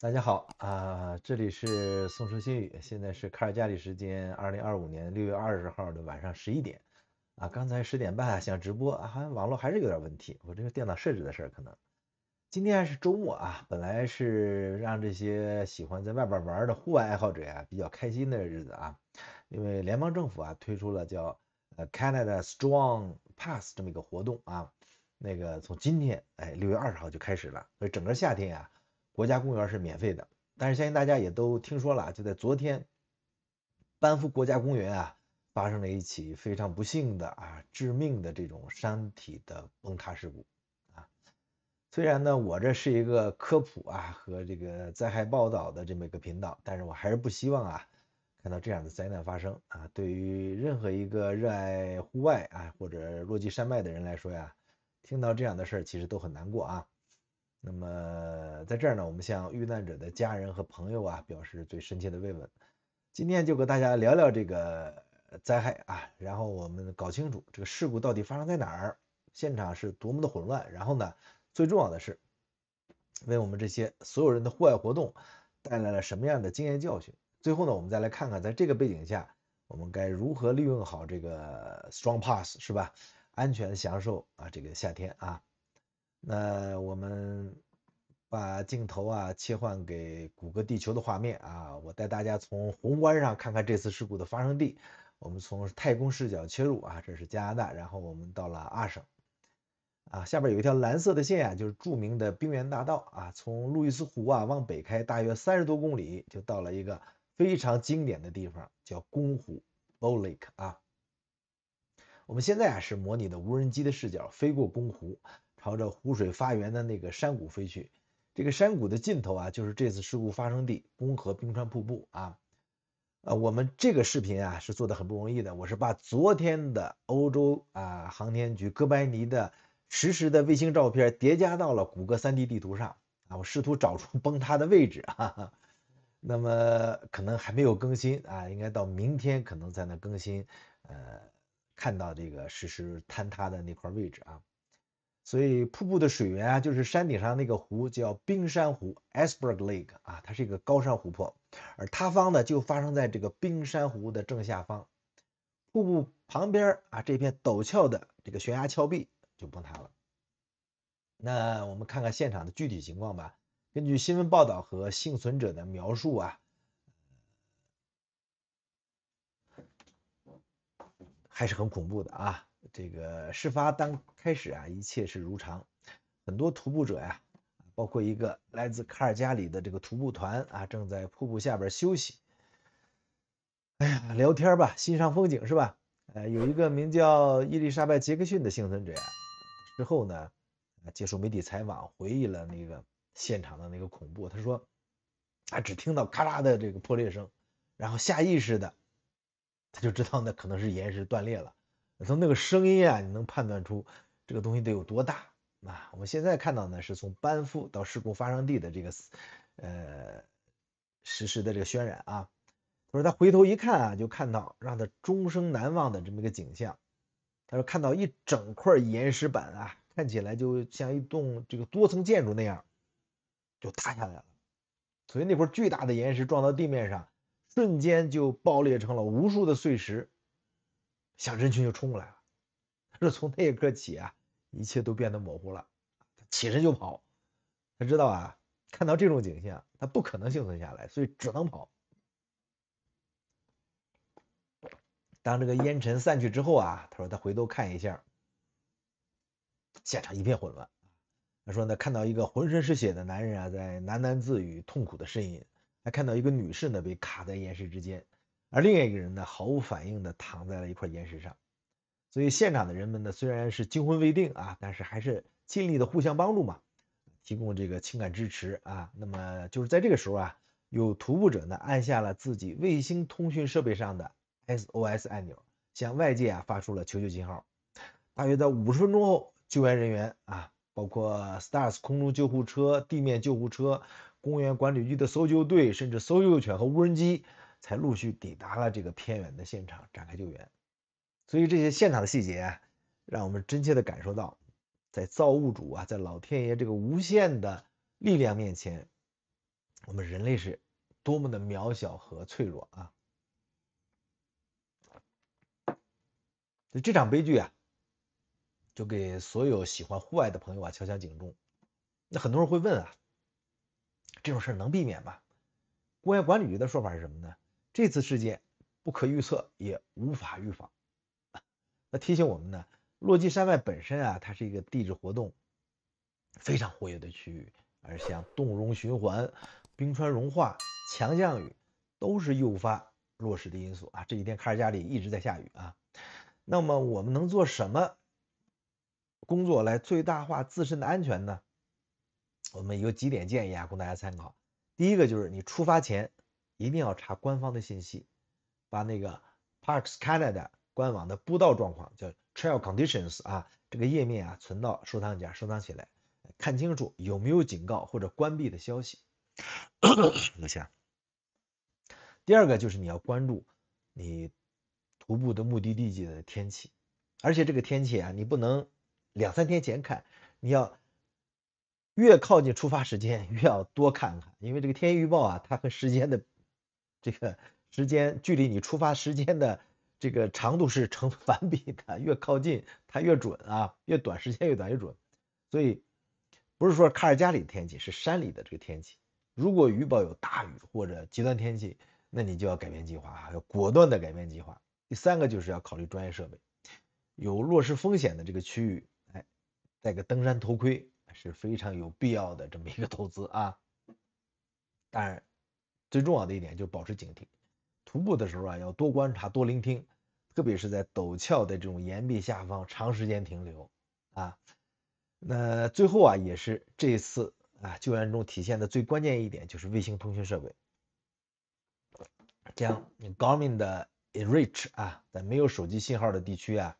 大家好这里是宋说新语，现在是卡尔加里时间2025年6月20号的晚上11点刚才10点半想直播好像网络还是有点问题，我这个电脑设置的事儿可能。今天还是周末本来是让这些喜欢在外边玩的户外爱好者比较开心的日子因为联邦政府推出了叫Canada Strong Pass 这么一个活动那个从今天6月20号就开始了，所以整个夏天国家公园是免费的。但是相信大家也都听说了，就在昨天，班夫国家公园发生了一起非常不幸的致命的这种山体的崩塌事故虽然呢，我这是一个科普和这个灾害报道的这么一个频道，但是我还是不希望看到这样的灾难发生对于任何一个热爱户外或者落基山脉的人来说听到这样的事儿其实都很难过那么在这儿呢，我们向遇难者的家人和朋友表示最深切的慰问。今天就和大家聊聊这个灾害然后我们搞清楚这个事故到底发生在哪儿，现场是多么的混乱，然后呢，最重要的是为我们这些所有人的户外活动带来了什么样的经验教训。最后呢，我们再来看看在这个背景下，我们该如何利用好这个 Strong Pass 是吧？安全享受这个夏天那我们把镜头切换给谷歌地球的画面我带大家从宏观上看看这次事故的发生地。我们从太空视角切入这是加拿大，然后我们到了阿省下边有一条蓝色的线就是著名的冰原大道从路易斯湖往北开大约30多公里，就到了一个非常经典的地方，叫公湖 Bow Lake 我们现在是模拟的无人机的视角飞过公湖，朝着湖水发源的那个山谷飞去。这个山谷的尽头就是这次事故发生地公河冰川瀑布我们这个视频是做的很不容易的，我是把昨天的欧洲航天局哥白尼的实时的卫星照片叠加到了谷歌 3D 地图上我试图找出崩塌的位置那么可能还没有更新应该到明天可能才能更新看到这个实时坍塌的那块位置所以瀑布的水源就是山顶上那个湖叫冰山湖 Iceberg Lake 它是一个高山湖泊，而塌方呢就发生在这个冰山湖的正下方。瀑布旁边这片陡峭的这个悬崖峭壁就崩塌了。那我们看看现场的具体情况吧。根据新闻报道和幸存者的描述还是很恐怖的这个事发当开始一切是如常，很多徒步者包括一个来自卡尔加里的这个徒步团正在瀑布下边休息，哎呀，聊天吧，欣赏风景是吧？有一个名叫伊丽莎白·杰克逊的幸存者之后呢，接受媒体采访，回忆了那个现场的那个恐怖。他说，只听到咔嚓的这个破裂声，然后下意识的他就知道那可能是岩石断裂了。从那个声音你能判断出这个东西得有多大我们现在看到呢，是从班夫到事故发生地的这个实时的这个渲染他说他回头一看就看到让他终生难忘的这么一个景象。他说看到一整块岩石板看起来就像一栋这个多层建筑那样就塌下来了。所以那块巨大的岩石撞到地面上，瞬间就爆裂成了无数的碎石，向人群就冲过来了。他说从那一刻起一切都变得模糊了。他起身就跑，他知道看到这种景象，他不可能幸存下来，所以只能跑。当这个烟尘散去之后他说他回头看一下，现场一片混乱。他说呢，看到一个浑身是血的男人在喃喃自语，痛苦的呻吟，还看到一个女士呢被卡在岩石之间，而另外一个人呢毫无反应的躺在了一块岩石上。所以现场的人们呢虽然是惊魂未定但是还是尽力的互相帮助嘛，提供这个情感支持那么就是在这个时候有徒步者呢按下了自己卫星通讯设备上的 SOS 按钮，向外界发出了求救信号。大约在50分钟后，救援人员包括 STARS 空中救护车、地面救护车、公园管理局的搜救队，甚至搜救犬和无人机，才陆续抵达了这个偏远的现场展开救援。所以这些现场的细节让我们真切地感受到，在造物主在老天爷这个无限的力量面前，我们人类是多么的渺小和脆弱啊！这场悲剧啊，就给所有喜欢户外的朋友啊敲响警钟。那很多人会问啊，这种事能避免吗？公园管理局的说法是什么呢？这次事件不可预测，也无法预防。那提醒我们呢，落基山脉本身啊，它是一个地质活动非常活跃的区域，而像冻融循环、冰川融化、强降雨，都是诱发落石的因素啊。这几天卡尔加里一直在下雨啊。那么我们能做什么工作来最大化自身的安全呢？我们有几点建议啊，供大家参考。第一个就是你出发前一定要查官方的信息，把那个 Parks Canada 官网的步道状况叫 Trail Conditions 啊，这个页面啊存到收藏夹，收藏起来，看清楚有没有警告或者关闭的消息。等下，第二个就是你要关注你徒步的目的地的天气，而且这个天气啊，你不能2、3天前看，你要越靠近出发时间越要多看看，因为这个天气预报啊，它和时间的这个时间距离你出发时间的这个长度是成反比的，越靠近它越准啊，越短时间越短越准。所以不是说卡尔加里的天气，是山里的这个天气。如果预报有大雨或者极端天气，那你就要改变计划啊，要果断的改变计划。第三个就是要考虑专业设备，有落石风险的这个区域，哎，戴个登山头盔是非常有必要的这么一个投资啊。当然，最重要的一点就是保持警惕，徒步的时候啊要多观察、多聆听，特别是在陡峭的这种岩壁下方长时间停留啊。那最后啊，也是这次啊救援中体现的最关键一点，就是卫星通讯设备。将 Garmin 的 Reach 啊，在没有手机信号的地区啊，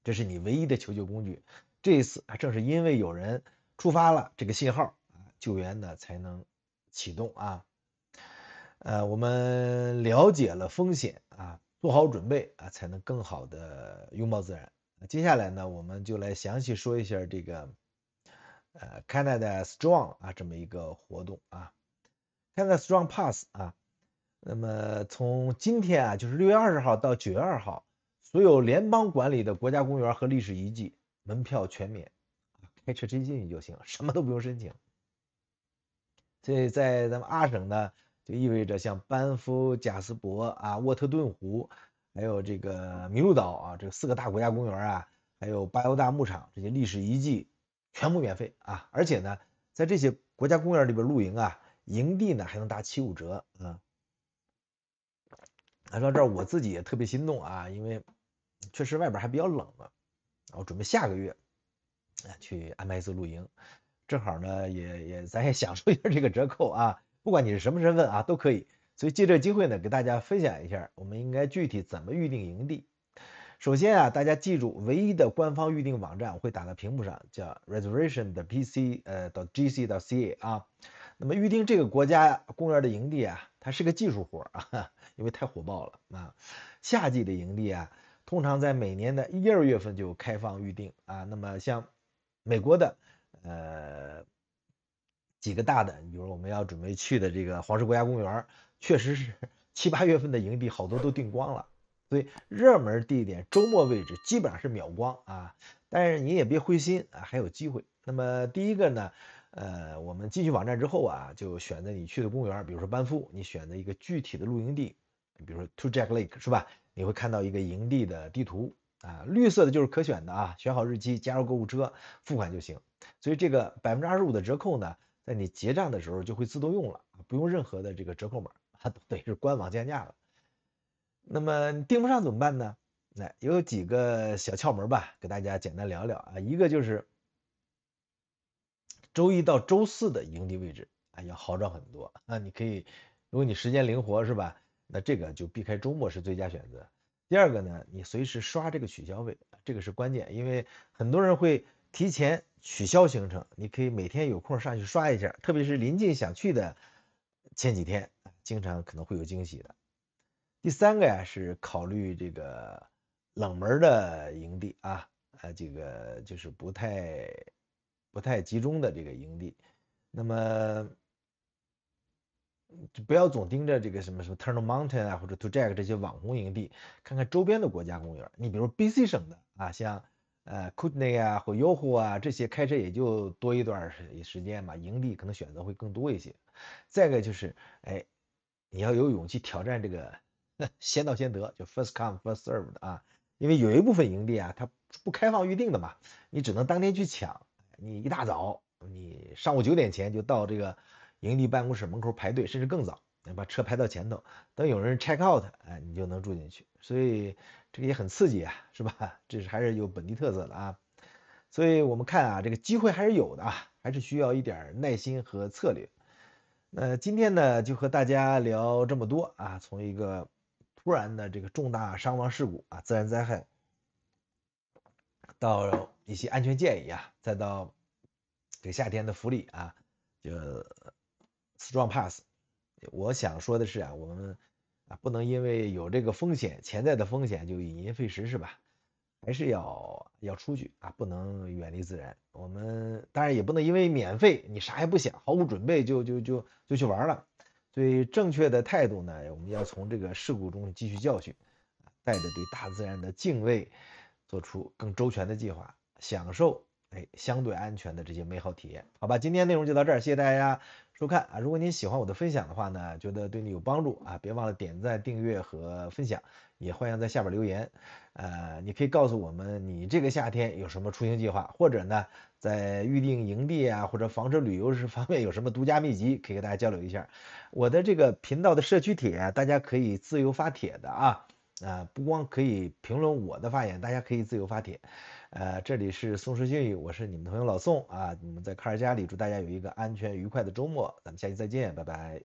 这是你唯一的求救工具。这一次啊，正是因为有人触发了这个信号啊，救援呢才能启动啊。我们了解了风险啊，做好准备啊，才能更好的拥抱自然。接下来呢，我们就来详细说一下这个Canada Strong 啊这么一个活动啊，Canada Strong Pass 啊。那么从今天啊，就是6月20号到9月2号，所有联邦管理的国家公园和历史遗迹门票全免，开车直接进去就行，什么都不用申请。所以在咱们阿省呢，就意味着像班夫、贾斯伯啊、沃特顿湖，还有这个麋鹿岛啊，这4个大国家公园啊，还有巴尤大牧场这些历史遗迹，全部免费啊！而且呢，在这些国家公园里边露营啊，营地呢还能打75折啊。说到这儿，我自己也特别心动啊，因为确实外边还比较冷嘛，我准备下个月去安排一次露营，正好呢咱也享受一下这个折扣啊，不管你是什么身份啊都可以。所以借这机会呢，给大家分享一下，我们应该具体怎么预定营地。首先啊，大家记住，唯一的官方预定网站我会打在屏幕上，叫 reservation 的 .gc.ca 啊。那么预定这个国家公园的营地啊，它是个技术活啊，因为太火爆了啊。夏季的营地啊，通常在每年的1、2月份就开放预定啊。那么像美国的几个大的，比如我们要准备去的这个黄石国家公园，确实是7、8月份的营地好多都订光了。所以热门地点、周末位置基本上是秒光啊。但是你也别灰心啊，还有机会。那么第一个呢，我们进去网站之后啊，就选择你去的公园，比如说班夫，你选择一个具体的露营地，比如说 Two Jack Lake 是吧？你会看到一个营地的地图啊，绿色的就是可选的啊，选好日期，加入购物车，付款就行。所以这个25%的折扣呢，在你结账的时候就会自动用了，不用任何的这个折扣码，它等于是官网降价了。那么你订不上怎么办呢？那有几个小窍门吧，给大家简单聊聊啊。一个就是周一到周四的营地位置啊，要好找很多啊。你可以，如果你时间灵活是吧？那这个就避开周末是最佳选择。第二个呢，你随时刷这个取消位，这个是关键，因为很多人会提前取消行程，你可以每天有空上去刷一下，特别是临近想去的前几天，经常可能会有惊喜的。第三个呀是考虑这个冷门的营地啊，这个就是不太集中的这个营地。那么就不要总盯着这个什么什么 Turtle Mountain 啊，或者 To Jack 这些网红营地，看看周边的国家公园。你比如 BC 省的啊，像Kootenay 啊或 Yoho 啊这些，开车也就多一段时间嘛，营地可能选择会更多一些。再一个就是，哎，你要有勇气挑战这个先到先得，就 first come first serve 的啊，因为有一部分营地啊，它不开放预定的嘛，你只能当天去抢。你一大早，你上午9点前就到这个营地办公室门口排队，甚至更早，把车排到前头，等有人 check out，哎，你就能住进去。所以这个也很刺激啊，是吧？这是还是有本地特色的啊。所以我们看啊，这个机会还是有的啊，还是需要一点耐心和策略。那今天呢，就和大家聊这么多啊，从一个突然的这个重大伤亡事故啊，自然灾害，到一些安全建议啊，再到这个夏天的福利啊，就 Strong Pass。我想说的是啊，我们啊不能因为有这个风险，潜在的风险就引寅废食是吧？还是要出去啊，不能远离自然。我们当然也不能因为免费，你啥也不想，毫无准备就去玩了。所以正确的态度呢，我们要从这个事故中汲取教训，带着对大自然的敬畏，做出更周全的计划，享受相对安全的这些美好体验。好吧，今天内容就到这儿，谢谢大家收看啊！如果您喜欢我的分享的话呢，觉得对你有帮助啊，别忘了点赞、订阅和分享，也欢迎在下边留言。你可以告诉我们你这个夏天有什么出行计划，或者呢，在预定营地啊或者房车旅游时方面有什么独家秘籍，可以跟大家交流一下。我的这个频道的社区帖啊，大家可以自由发帖的啊。不光可以评论我的发言，大家可以自由发帖。这里是宋时新语，我是你们的朋友老宋啊。你们在卡尔加里，祝大家有一个安全愉快的周末，咱们下期再见，拜拜。